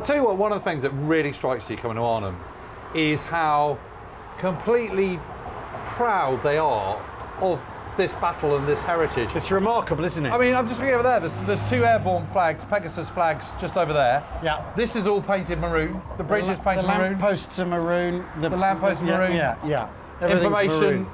tell you what, one of the things that really strikes you coming to Arnhem is how completely proud they are of this battle and this heritage. It's remarkable, isn't it? I mean, I'm just looking over there. There's 2 airborne flags, Pegasus flags, just over there. Yeah. This is all painted maroon. The bridge is painted maroon. The lampposts are maroon. The lampposts are maroon. Yeah. Information maroon.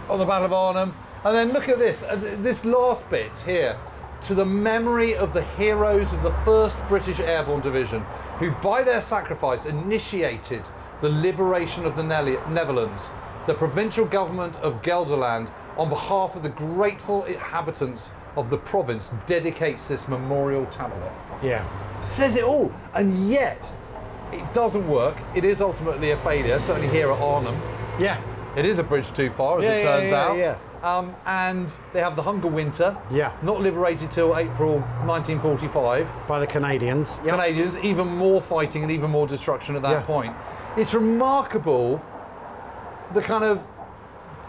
on the Battle of Arnhem. And then look at this. This last bit here. To the memory of the heroes of the 1st British Airborne Division, who by their sacrifice initiated the liberation of the Netherlands, the provincial government of Gelderland, on behalf of the grateful inhabitants of the province, dedicates this memorial tablet. Yeah. Says it all, and yet it doesn't work. It is ultimately a failure, certainly here at Arnhem. Yeah. It is a bridge too far, as it turns out. Yeah. And they have the Hunger Winter, Yeah. not liberated till April 1945. By the Canadians. Yeah. Canadians, even more fighting and even more destruction at that point. It's remarkable the kind of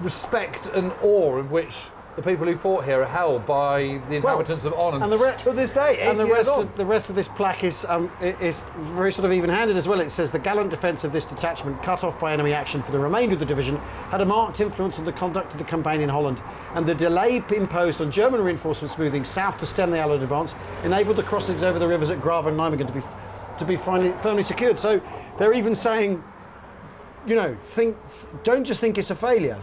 respect and awe in which the people who fought here are held by the inhabitants of Arnhem to this day. And the rest of this plaque is very sort of even-handed as well. It says the gallant defence of this detachment, cut off by enemy action for the remainder of the division, had a marked influence on the conduct of the campaign in Holland, and the delay imposed on German reinforcements moving south to stem the Allied advance enabled the crossings over the rivers at Grave and Nijmegen to be firmly secured. So they're even saying, you know, don't just think it's a failure.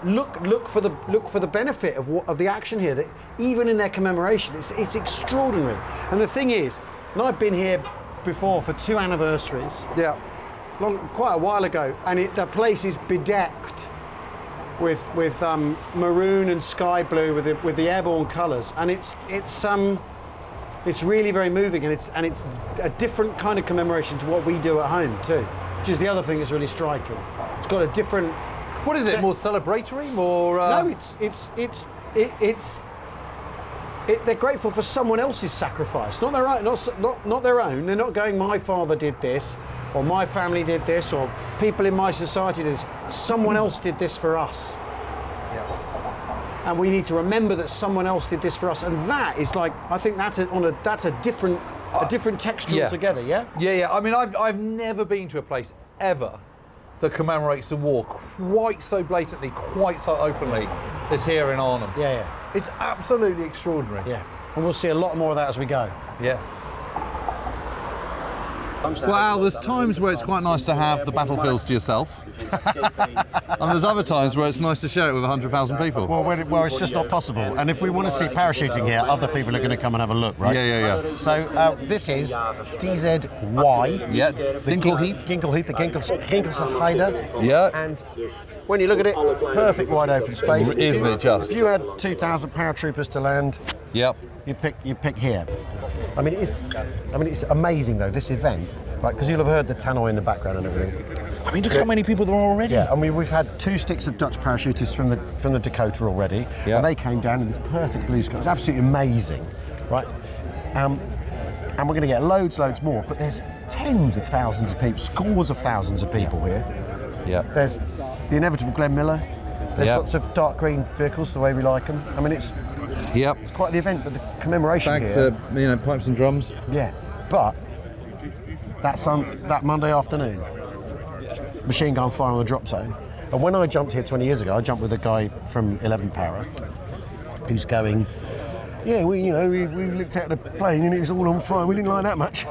Look for the benefit of the action here. That even in their commemoration, it's extraordinary. And the thing is, and I've been here before for 2 anniversaries. Yeah. Quite a while ago, and the place is bedecked with maroon and sky blue with the airborne colours, and it's really very moving, and it's a different kind of commemoration to what we do at home too. Which is the other thing that's really striking. It's got a different. What is it? More celebratory? More? No, they're grateful for someone else's sacrifice, not their own. Not their own. They're not going, my father did this, or my family did this, or people in my society did this. Someone else did this for us. Yeah. And we need to remember that someone else did this for us. And that is like, I think that's a different texture altogether, yeah? Yeah. I mean, I've never been to a place ever that commemorates the war quite so blatantly, quite so openly as here in Arnhem. Yeah. It's absolutely extraordinary. Yeah, and we'll see a lot more of that as we go. Yeah. Well, Al, there's times where it's quite nice to have the battlefields to yourself, and there's other times where it's nice to share it with 100,000 people. Well, it's just not possible. And if we want to see parachuting here, other people are going to come and have a look, right? Yeah. So this is DZY. Yeah. Ginkel Heath. Ginkel Heath, the Ginkel Heath. Yeah. And when you look at it, perfect wide open space. Isn't it just? If you had 2,000 paratroopers to land, yep. You pick here. I mean, it's amazing though, this event, right? Because you'll have heard the tannoy in the background and everything. I mean, look how many people there are already. Yeah, I mean, we've had 2 sticks of Dutch parachutists from the Dakota already, and they came down in this perfect blue sky. It's absolutely amazing, right? And we're going to get loads more. But there's tens of thousands of people, scores of thousands of people here. Yeah. There's the inevitable Glenn Miller. There's lots of dark green vehicles, the way we like them. I mean, it's quite the event, but the commemoration back here. to pipes and drums. Yeah, but that Monday afternoon, machine gun fire on the drop zone. And when I jumped here 20 years ago, I jumped with a guy from 11 Para, who's going, we looked at the plane and it was all on fire. We didn't like that much.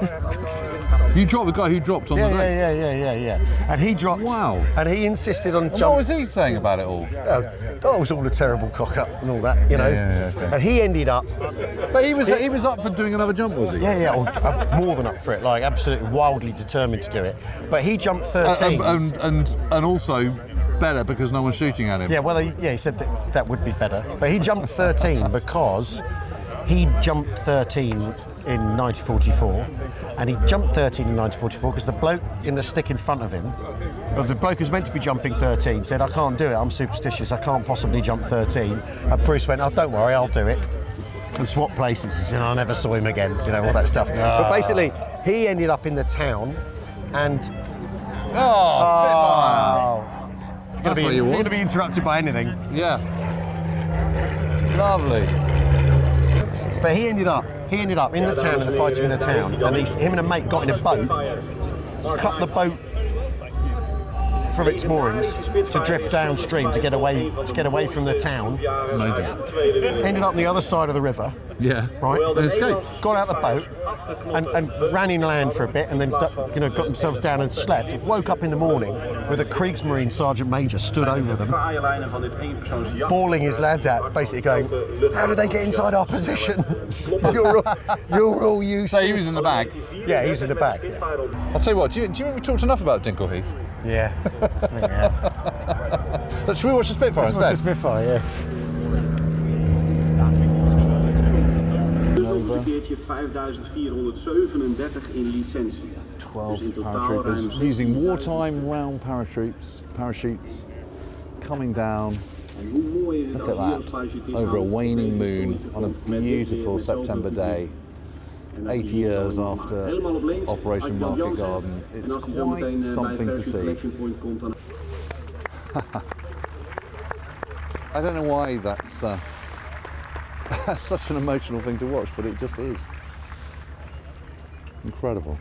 You dropped the guy who dropped on the day? Yeah. And he dropped. Wow. And he insisted on jumping. What was he saying about it all? It was all a terrible cock up and all that, you know. Yeah, okay. And he ended up. But he was up for doing another jump, was he? Yeah, more than up for it. Like absolutely wildly determined to do it. But he jumped 13. And also better because no one's shooting at him. Yeah, well, he said that would be better. But he jumped 13 because he jumped 13 in 1944, and he jumped 13 in 1944 because the bloke in the stick in front of him, the bloke who's meant to be jumping 13, said, I can't do it, I'm superstitious, I can't possibly jump 13. And Bruce went, oh, don't worry, I'll do it. And swapped places. He said, I never saw him again, all that stuff. But basically, he ended up in the town, and... Spitfire! That's what you want. You're going to be interrupted by anything. Yeah. Lovely. But he ended up he ended up in the town and fighting in the town, and him and a mate got in a boat, cut the boat from its moorings to drift downstream to get away from the town. Amazing. Ended up on the other side of the river. Yeah. Right. And escaped. Got out the boat and ran inland for a bit, and then got themselves down and slept. Woke up in the morning with a Kriegsmarine Sergeant Major stood over them, bawling his lads out, basically going, "How did they get inside our position? You're all useless." So he was in the bag. Yeah, he was in the bag. Yeah. I'll tell you what. Do you remember we talked enough about Ginkel Heath? Yeah. Yeah. Should we watch the Spitfire Let's instead? watch the Spitfire, yeah. Ongeveer 5.437 in licentie. 12 paratroopers using wartime round parachutes coming down. Look at that, over a waning moon on a beautiful September day. 80 years after Operation Market Garden. It's quite something to see. I don't know why that's such an emotional thing to watch, but it just is. Incredible.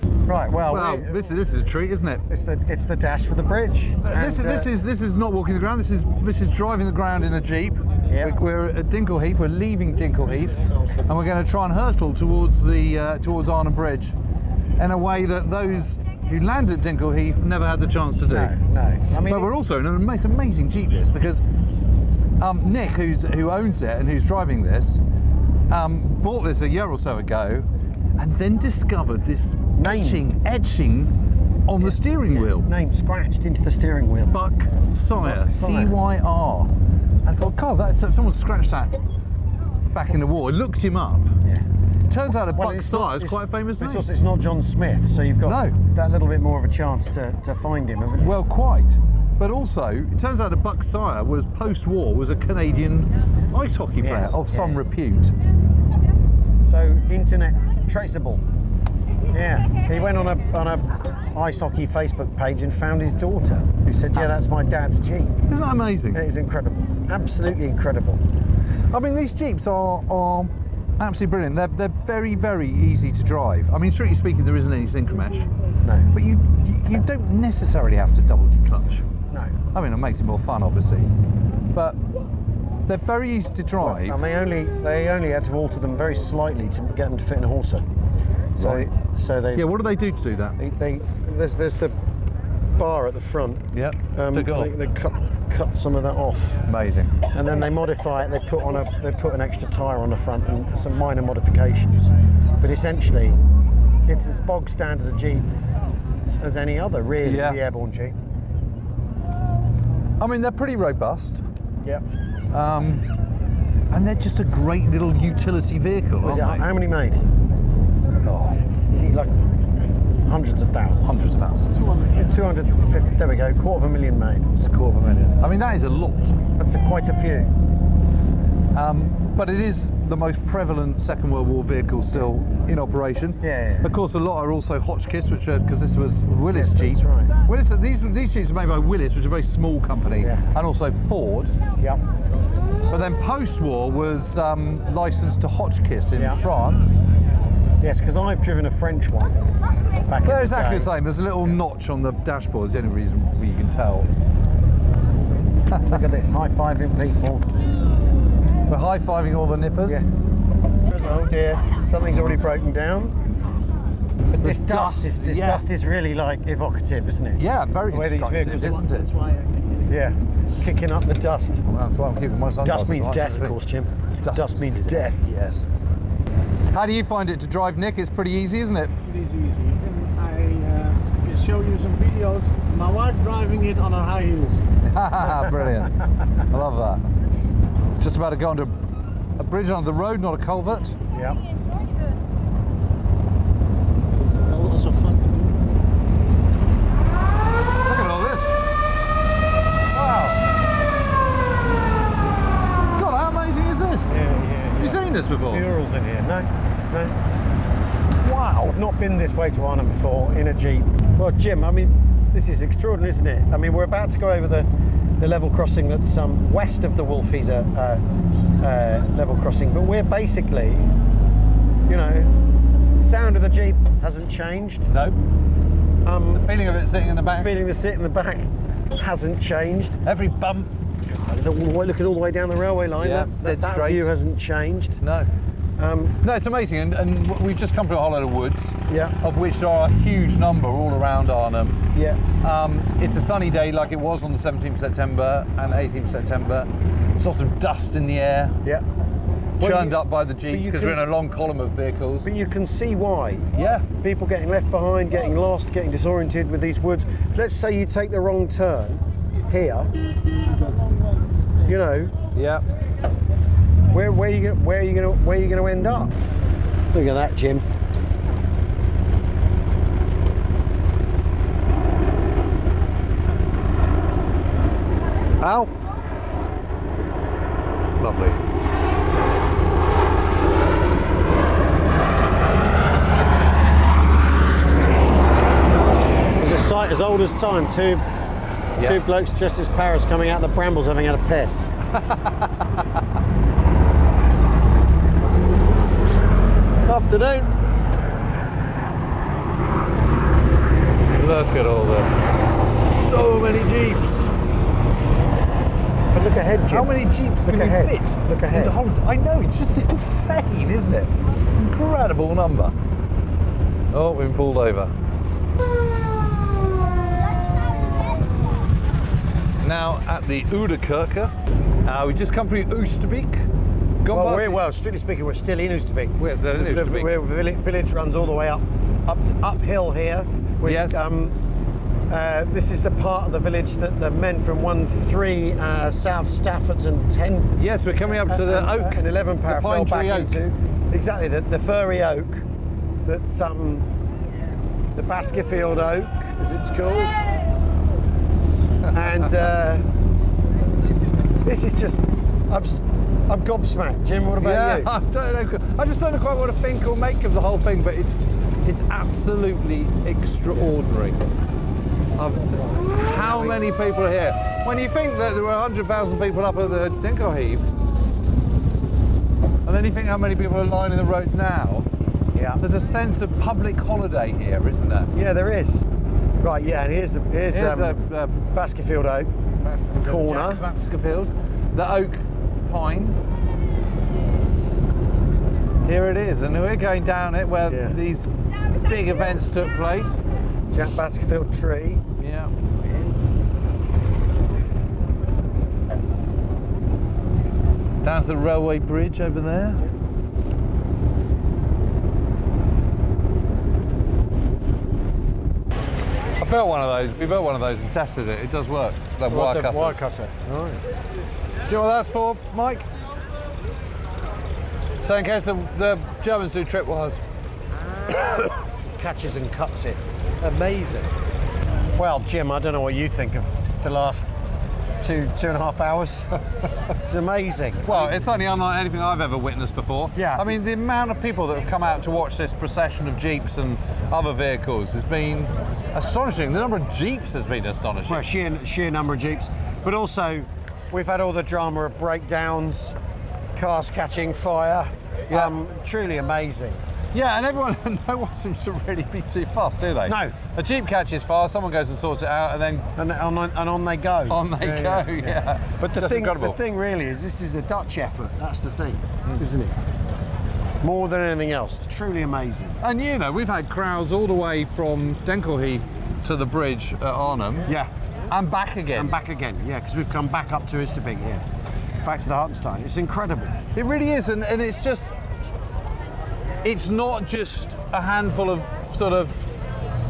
Right, well, this is a treat, isn't it? it's the dash for the bridge. This is not walking the ground. This is driving the ground in a jeep. Yep. We're at Ginkel Heath. We're leaving Ginkel Heath, and we're going to try and hurtle towards towards Arnhem Bridge, in a way that those who land at Ginkel Heath never had the chance to do. No. I mean, But we're also in an amazing jeep. This because Nick, who owns it and who's driving this, bought this a year or so ago, and then discovered this etching on the steering wheel. Name scratched into the steering wheel. Buck Sire, CYR. And I thought, God, someone scratched that back in the war. I looked him up. Yeah. Turns out Buck Sire is quite a famous name. It's not John Smith, so you've got that little bit more of a chance to find him, haven't you? Well, quite. But also, it turns out that Buck Sire was post-war was a Canadian ice hockey player of some repute. So internet traceable. Yeah, he went on a ice hockey Facebook page and found his daughter, who said, "Yeah, that's my dad's Jeep." Isn't that amazing? It is incredible, absolutely incredible. I mean, these Jeeps are absolutely brilliant. They're very, very easy to drive. I mean, strictly speaking, there isn't any synchromesh. No. But you don't necessarily have to double declutch. No. I mean, it makes it more fun, obviously, but they're very easy to drive. And they only had to alter them very slightly to get them to fit in a Horsa. So they. Yeah. What do they do to do that? There's the bar at the front. Yeah. They cut some of that off. Amazing. And then they modify it. They put an extra tyre on the front and some minor modifications. But essentially, it's as bog standard a Jeep as any other, really, the airborne Jeep. I mean, they're pretty robust. Yeah. And they're just a great little utility vehicle, aren't they? How many made? Oh, Is he like hundreds of thousands? hundreds of thousands. 250. There we go. 250,000 made. It's 250,000. I mean, that is a lot. That's quite a few. But it is the most prevalent Second World War vehicle still in operation. Yeah. Of course, a lot are also Hotchkiss, which are, because this was Willis Jeep. That's right. Willis, these Jeeps are made by Willis, which is a very small company, and also Ford. Yep. But then post-war was licensed to Hotchkiss in France. Yes, because I've driven a French one. They're exactly the same. There's a little notch on the dashboard. It's the only reason you can tell. Look at this, high-fiving people. We're high-fiving all the nippers. Yeah. Oh dear, something's already broken down. But this dust is really like evocative, isn't it? Yeah, very instructive, isn't it? Yeah, kicking up the dust. Well, that's why I'm keeping my sunglasses Dust means on, death, actually. of course, Jim. Dust means death. Yes. How do you find it to drive, Nick? It's pretty easy, isn't it? It is easy. I can show you some videos. My wife driving it on her high heels. Brilliant. I love that. Just about to go under a bridge under the road, not a culvert. Yeah. This is also fun to do. Look at all this. Wow. God, how amazing is this? Have you seen this before? Murals in here. No. Wow. I've not been this way to Arnhem before in a Jeep. Well, Jim, I mean, this is extraordinary, isn't it? I mean, we're about to go over the level crossing that's west of the Wolfies level crossing, but we're basically, you know, sound of the Jeep hasn't changed. No. The feeling of it sitting in the back. Feeling the sit in the back hasn't changed. Every bump. Looking all the way down the railway line, Yeah, that dead straight. view hasn't changed. No. No, it's amazing, and we've just come through a whole load of woods, Yeah. of which there are a huge number all around Arnhem. Yeah. It's a sunny day like it was on the 17th of September and 18th of September. There's lots of dust in the air, Yeah. churned up by the Jeeps you because we're in can- a long column of vehicles. But you can see why. Yeah. People getting left behind, getting lost, getting disoriented with these woods. Let's say you take the wrong turn here. You know, Yeah. where are you gonna end up? Look at that, Jim. Ow. Lovely. There's a sight as old as time. Two blokes dressed as parrots coming out of the brambles having had a piss. Afternoon. Look at all this. So many Jeeps. But look ahead, Jim. How many Jeeps can Look we ahead. fit Look ahead. into Holland? I know, it's just insane, isn't it? Incredible number. Oh, we've been pulled over. Now at the Ouderkerke. We just come through Oosterbeek. Well, strictly speaking, we're still in Oosterbeek. We're still in Oosterbeek. The village runs all the way uphill here. Yes. This is the part of the village that the men from 1-3 South Staffords and 10 Yes, we're coming up to the oak. and 11 Para the pine fell back tree oak. into. Exactly, the furry oak. That's the Baskerville oak, as it's called. And this is just, I'm gobsmacked. Jim, what about you? I don't know. I just don't know quite what to think or make of the whole thing, but it's absolutely extraordinary. How many people are here? When you think that there were 100,000 people up at the Ginkel Heath, and then you think how many people are lining the road now, Yeah. there's a sense of public holiday here, isn't there? Yeah, there is. Right, yeah, and here's a Baskerville oak. Corner. Jack Baskerville, the oak pine. Here it is, and we're going down it where these big events took place. Jack Baskerville tree. Yeah. Down to the railway bridge over there. I built one of those. We built one of those and tested it. It does work. The wire cutters. Wire cutter. All right. Do you know what that's for, Mike? So in case the Germans do tripwires. Catches and cuts it. Amazing. Well, Jim, I don't know what you think of the last two and a half hours. It's amazing. Well, it's certainly unlike anything I've ever witnessed before. Yeah. I mean, the amount of people that have come out to watch this procession of Jeeps and other vehicles has been astonishing. The number of Jeeps has been astonishing. Well, sheer number of Jeeps, but also we've had all the drama of breakdowns, cars catching fire. Yeah. Truly amazing. Yeah, and no one seems to really be too fast, do they? No. A Jeep catches fire, someone goes and sorts it out, and then And on they go. on they go. Yeah. But the Just incredible. thing really is, this is a Dutch effort. That's the thing, isn't it? More than anything else. It's truly amazing. And you know, we've had crowds all the way from Ginkel Heath to the bridge at Arnhem. Yeah. And back again. And back again, yeah, because we've come back up to Oosterbeek, yeah. Back to the Hartenstein. It's incredible. It really is, and it's just, it's not just a handful of sort of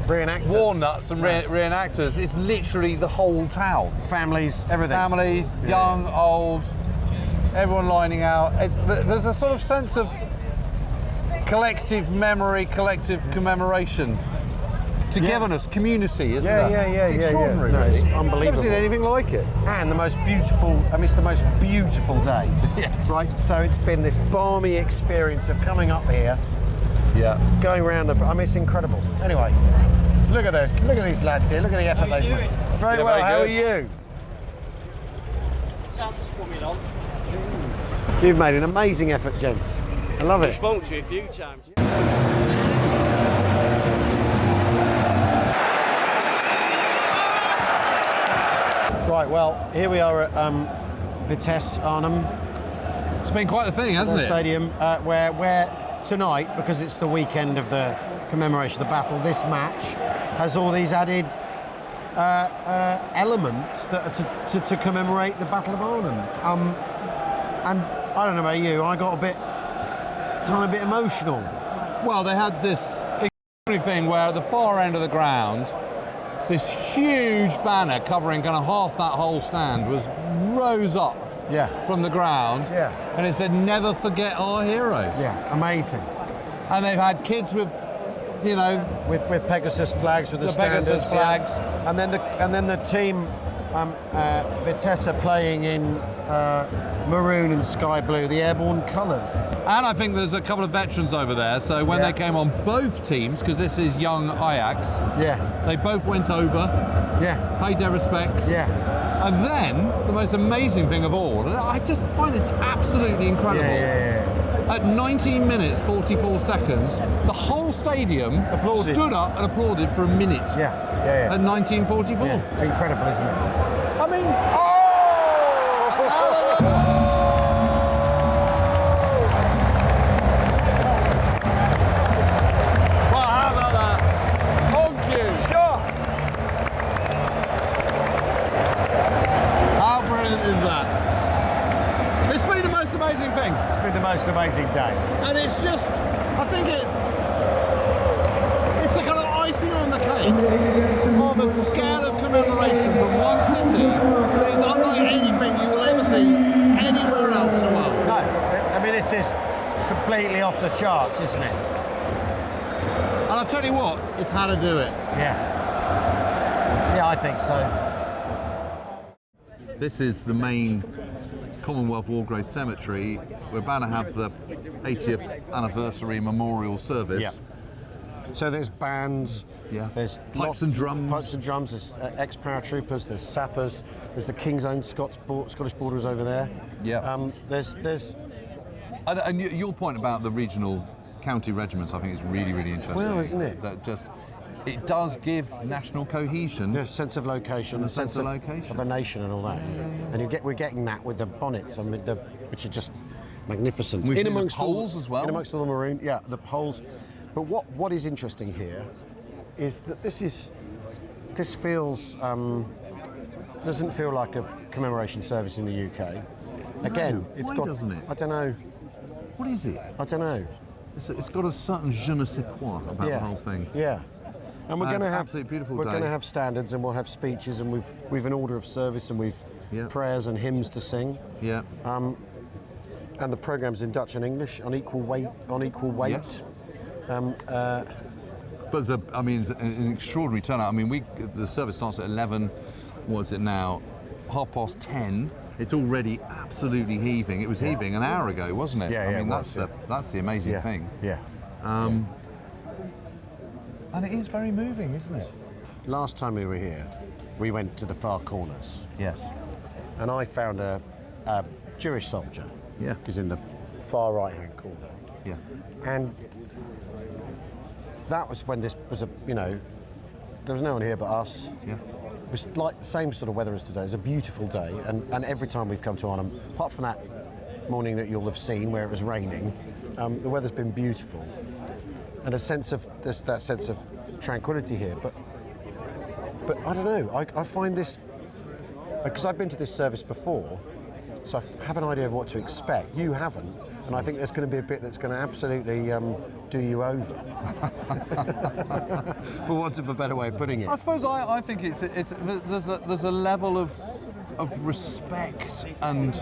Reenactors. walnuts and reenactors, it's literally the whole town. Families, everything. Families, young, old, everyone lining out. There's a sort of sense of collective memory, collective commemoration, togetherness, community, isn't there? It's extraordinary, No, it's really. unbelievable. Never seen anything like it. And the most beautiful, it's the most beautiful day. Yes. Right, so it's been this balmy experience of coming up here, Yeah. going around it's incredible. Anyway, look at this, look at these lads here, look at the effort they've made. Very Yeah, well, very how are good. you? S'avonds kom je dan. You've made an amazing effort, gents. I love it. I've spoken to you a few times. Right, well, here we are at Vitesse Arnhem It's been quite the thing, hasn't it? Stadium, where tonight, because it's the weekend of the commemoration of the battle, this match has all these added elements that are to commemorate the Battle of Arnhem. And I don't know about you, I got a tiny bit emotional. Well, they had this thing where at the far end of the ground, this huge banner covering kind of half that whole stand rose up from the ground, and it said, "Never forget our heroes." Yeah, amazing. And they've had kids with, you know, with Pegasus flags, with the standards, Pegasus flags, and then the team Vitesse are playing in maroon and sky blue, the airborne colours. And I think there's a couple of veterans over there, so when they came on both teams, because this is young Ajax, they both went over, paid their respects, and then the most amazing thing of all, and I just find it absolutely incredible, at 19 minutes 44 seconds, the whole stadium stood up and applauded for a minute at 1944. Yeah, it's incredible, isn't it? I mean, is that? It's been the most amazing thing. It's been the most amazing day. And it's just, I think it's the kind of icing on the cake of a scale of commemoration from one city that is unlike anything you will ever see anywhere else in the world. No, I mean, it's just completely off the charts, isn't it? And I'll tell you what, it's how to do it. Yeah, I think so. This is the main Commonwealth War Grave Cemetery. We're about to have the 80th anniversary memorial service. Yeah. So there's bands, there's pipes and drums. There's ex-paratroopers, there's sappers, there's the King's Own Scottish Borderers over there. Yeah. There's and your point about the regional county regiments, I think is really, really interesting. Well, isn't it? That just, it does give national cohesion. A sense of location, a sense of location of a nation and all that. And we're getting that with the bonnets, I mean, which are just magnificent. We've in amongst the poles as well. In amongst all the maroon, the poles. But what is interesting here is that this feels doesn't feel like a commemoration service in the UK. Again, why doesn't it? I don't know. What is it? I don't know. It's got a certain je ne sais quoi about the whole thing. Yeah. And we're going to have absolutely beautiful We're day. going to have standards, and we'll have speeches, and we've an order of service, and we've prayers and hymns to sing. Yeah. And the programme's in Dutch and English on equal weight. Yes. But I mean, an extraordinary turnout. I mean, the service starts at 11. What is it now? 10:30. It's already absolutely heaving. It was heaving an hour ago, wasn't it? Yeah, I mean, that's the amazing thing. Yeah. And it is very moving, isn't it? Last time we were here, we went to the far corners. Yes. And I found a Jewish soldier. Yeah. Who's in the far right-hand corner. Yeah. And that was when this was there was no one here but us. Yeah. It was like the same sort of weather as today. It was a beautiful day, and every time we've come to Arnhem, apart from that morning that you'll have seen where it was raining, the weather's been beautiful, and that sense of tranquility here. But I don't know. I find this, because I've been to this service before, so I have an idea of what to expect. You haven't, and I think there's going to be a bit that's going to absolutely do you over, for want of a better way of putting it. I suppose I think there's a level of respect, and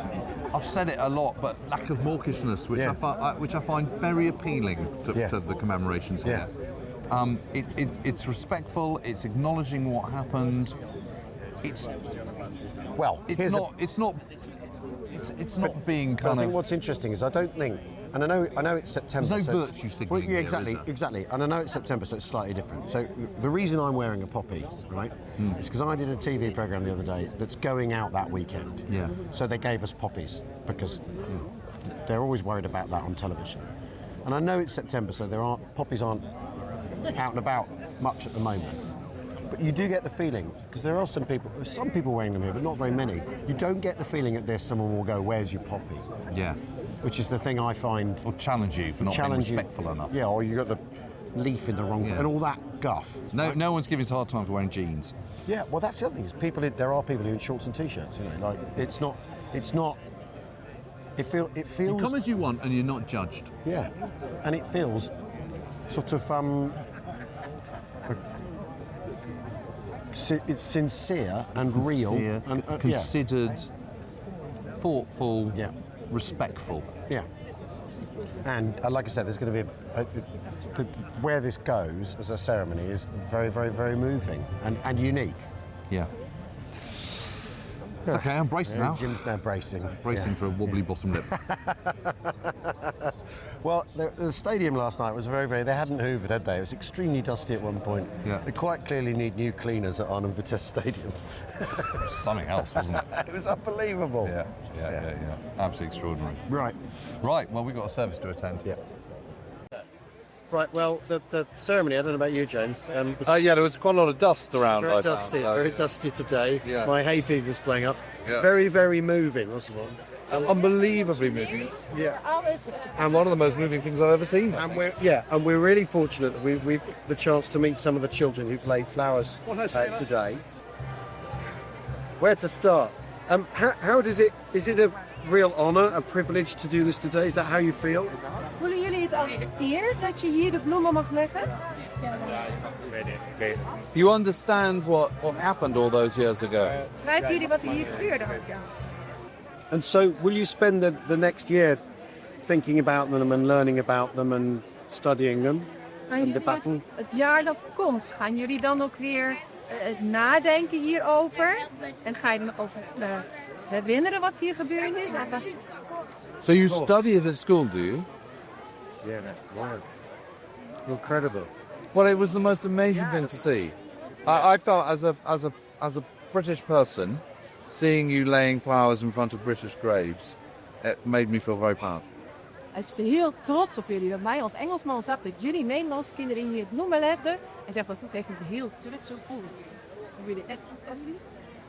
I've said it a lot, but lack of mawkishness, which I find very appealing to the commemorations here. It's respectful. It's acknowledging what happened. It's not being kind of. I think what's interesting is I don't think. And I know it's September. There's no virtue signaling. Yeah, exactly. And I know it's September, so it's slightly different. So the reason I'm wearing a poppy, right, is because I did a TV programme the other day that's going out that weekend. Yeah. So they gave us poppies because they're always worried about that on television. And I know it's September, so poppies aren't out and about much at the moment. But you do get the feeling, because there are some people wearing them here, but not very many. You don't get the feeling at this someone will go, "Where's your poppy?" Yeah. Which is the thing I find. Or challenge you for not being respectful enough. Yeah, or you got the leaf in the wrong, and all that guff. No one's giving us a hard time for wearing jeans. Yeah, well, that's the other thing. Is there are people who in shorts and t-shirts. You know, like it's not. It feels. You come as you want, and you're not judged. Yeah, and it feels sort of it's sincere and real and considered, thoughtful, respectful. Yeah, and like I said, there's going to be where this goes as a ceremony is very, very, very moving and unique. Yeah. Okay, I'm bracing now. Jim's now bracing. Bracing for a wobbly bottom lip. Well, the stadium last night was very, very... They hadn't hoovered, had they? It was extremely dusty at one point. Yeah. They quite clearly need new cleaners at Arnhem Vitesse Stadium. Something else, wasn't it? It was unbelievable. Yeah. Absolutely extraordinary. Right, well, we've got a service to attend. Yeah. Right, well, the ceremony, I don't know about you, James. There was quite a lot of dust around. Very dusty today. Yeah. My hay fever was playing up. Yeah. Very, very moving, wasn't it? Unbelievably moving. Yeah. And one of the most moving things I've ever seen. And we're really fortunate that we've the chance to meet some of the children who've laid flowers today. Where to start? How does it? Is it a real honour, a privilege to do this today? Is that how you feel? Voelen jullie het als eer dat je hier de bloemen mag leggen? You understand what happened all those years ago? Begrijpen jullie wat er hier gebeurde? And so, will you spend the next year thinking about them and learning about them and studying them? En het jaar dat komt, gaan jullie dan ook weer nadenken hierover? En ga je er nog over herinneren wat hier gebeurd is? So you study it at school, do you? Yeah, wow. Incredible. Well, it was the most amazing thing to see. I felt as a British person, seeing you laying flowers in front of British graves, it made me feel very proud. Hij is heel trots op jullie. Dat mij als Engelsman zag dat jullie Nederlandse kinderen hier het noemen legden. En zegt dat het heeft me heel trots gevoeld. Jullie echt fantastisch.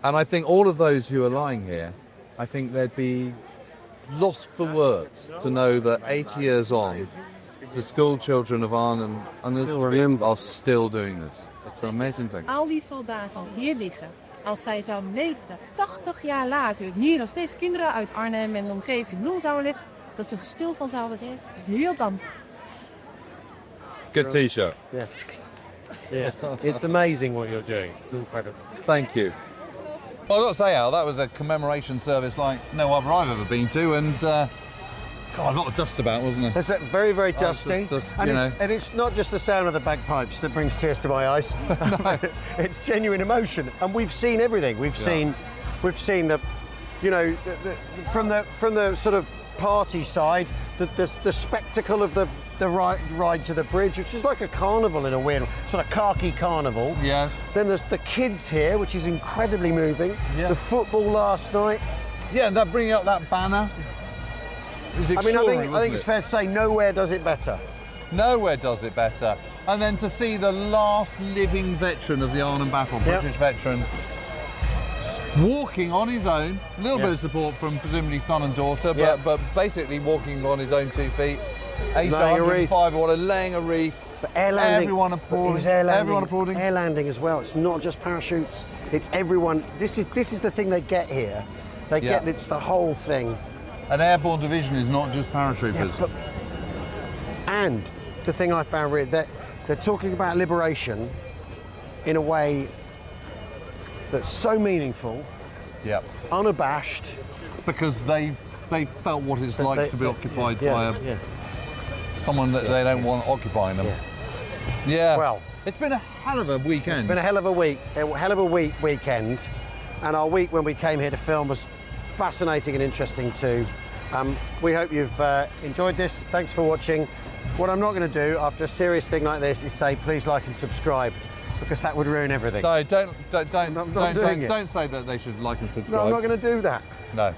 And I think all of those who are lying here, I think they'd be lost for words to know that 80 years on, the school children of Arnhem are still doing this. It's an amazing thing. Al die soldaten hier liggen. Als zij zouden weten dat 80 jaar later hier nog steeds kinderen uit Arnhem en de omgeving bloem zouden liggen, dat ze er stil van zouden zijn. Heel dan. Good t-shirt. Yeah. It's amazing what you're doing. It's incredible. Thank you. Well, I've got to say, Al, that was a commemoration service like no other I've ever been to, and God, a lot of dust about, wasn't there? It's very, very dusty, and it's not just the sound of the bagpipes that brings tears to my eyes. No, it's genuine emotion, and we've seen everything. We've seen the, from the sort of party side, the spectacle of the ride to the bridge, which is like a carnival in a weird sort of khaki carnival. Yes. Then there's the kids here, which is incredibly moving. Yeah. The football last night. Yeah, and that bringing up that banner. I think it's fair to say nowhere does it better. Nowhere does it better. And then to see the last living veteran of the Arnhem Battle, British veteran, walking on his own, a little bit of support from presumably son and daughter, but basically walking on his own 2 feet. 805 water, laying a reef. But air landing. Everyone applauding. Everyone applauding. Air landing as well. It's not just parachutes. It's everyone. This is the thing they get here. They get it's the whole thing. An airborne division is not just paratroopers. And the thing I found really that they're talking about liberation in a way that's so meaningful. Yeah. Unabashed. Because they felt what it's like to be occupied by someone that they don't want occupying them. Yeah. Well, it's been a hell of a weekend. It's been a hell of a weekend, and our week when we came here to film was fascinating and interesting too. We hope you've enjoyed this. Thanks for watching. What I'm not going to do after a serious thing like this is say please like and subscribe, because that would ruin everything. No, don't say that they should like and subscribe. No, I'm not going to do that. No.